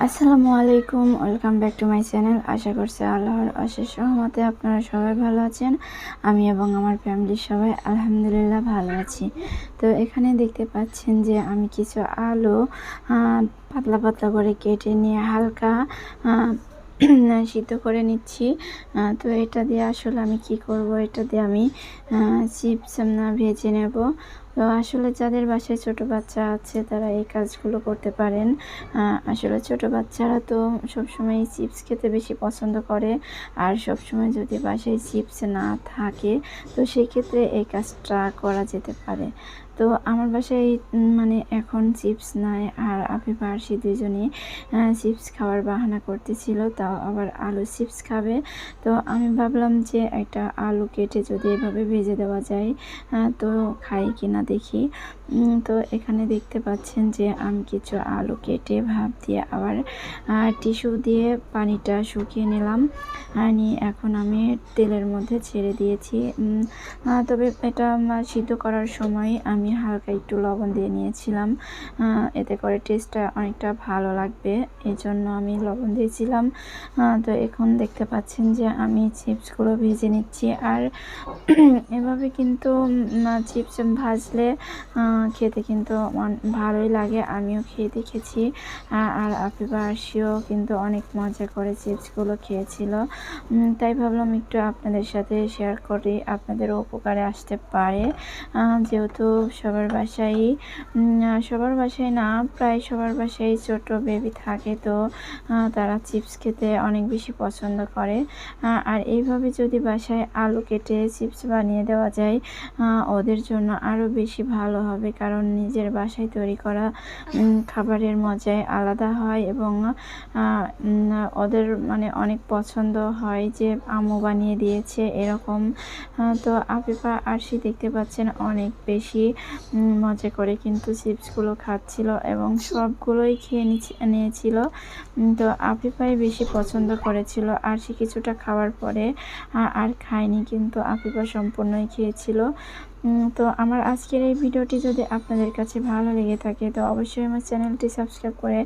আসসালামু আলাইকুম, welcome back to my channel. আশা করছি আল্লাহর অশেষ রহমতে আপনারা সবাই ভালো আছেন। আমি এবং আমার ফ্যামিলির সবাই আলহামদুলিল্লাহ ভালো আছি। তো এখানে দেখতে পাচ্ছেন যে আমি কিছু আলু পাতলা পাতলা করে কেটে নিয়ে হালকা সিদ্ধ করে নিচ্ছি। তো এটা দিয়ে আসলে আমি কি করব, এটা দিয়ে আমি চিপস ভেজে নেব। তো আসলে যাদের বাসায় ছোট বাচ্চা আছে তারা এই কাজগুলো করতে পারেন। আসলে ছোট বাচ্চারা তো সবসময় চিপস খেতে বেশি পছন্দ করে, আর সবসময় যদি বাসায় চিপস না থাকে তো সেক্ষেত্রে এই কাজটা করা যেতে পারে। তো আমার বাসায় মানে এখন চিপস নাই, আর আফিফা আরশি দুজনই চিপস খাওয়ার বাহানা করতেছিল, তাও আবার আলু চিপস খাবে। তো আমি ভাবলাম যে একটা আলু কেটে যদি এভাবে ভেজে দেওয়া যায় তো খাই কিনা দেখি। তো এখানে দেখতে পাচ্ছেন যে আমি কিছু আলু কেটে ভাপ দিয়ে আবার টিস্যু দিয়ে পানিটা শুকিয়ে নিলাম, নিয়ে এখন আমি তেলের মধ্যে ছেড়ে দিয়েছি। তবে এটা সিদ্ধ করার সময় আমি হালকা একটু লবণ দিয়ে নিয়েছিলাম, এতে করে টেস্টটা অনেকটা ভালো লাগবে, এই জন্য আমি লবণ দিয়েছিলাম। তো এখন দেখতে পাচ্ছেন যে আমি চিপসগুলো ভেজে নিচ্ছি, আর এভাবে কিন্তু চিপস ভাজলে খেতে কিন্তু ভালোই লাগে, আমিও খেয়ে দেখেছি। আর আফিফা আরশিও কিন্তু অনেক মজা করে চিপসগুলো খেয়েছিল। তাই ভাবলাম একটু আপনাদের সাথে শেয়ার করি, আপনাদেরও উপকারে আসতে পারে। যেহেতু সবার বাসায় না, প্রায় সবার বাসায় ছোট বেবি থাকে, তো তারা চিপস খেতে অনেক বেশি পছন্দ করে। আর এইভাবে যদি বাসায় আলু কেটে চিপস বানিয়ে দেওয়া যায় ওদের জন্য আরও বেশি ভালো হবে, কারণ নিজের বাসায় তৈরি করা খাবারের মজাই আলাদা হয়, এবং ওদের মানে অনেক পছন্দ হয় যে আম্মু বানিয়ে দিয়েছে এরকম। তো আফিফা আরশি দেখতে পাচ্ছেন অনেক বেশি মজা করে কিন্তু চিপসগুলো খাচ্ছিল, এবং সবগুলোই খেয়ে নিয়েছিল। তো আফিফাই বেশি পছন্দ করেছিল, আরশি কিছুটা খাওয়ার পরে আর খায়নি, কিন্তু আফিফা সম্পূর্ণই খেয়েছিল। তো আমার আজকের এই ভিডিওটি যদি আপনাদের কাছে ভালো লেগে থাকে তো অবশ্যই আমার চ্যানেলটি সাবস্ক্রাইব করে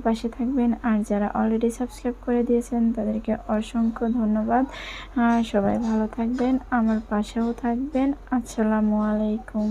পাশে থাকবেন, আর যারা অলরেডি সাবস্ক্রাইব করে দিয়েছেন তাদেরকে অসংখ্য ধন্যবাদ। সবাই ভালো থাকবেন, আমার পাশেও থাকবেন। আসসালামু আলাইকুম।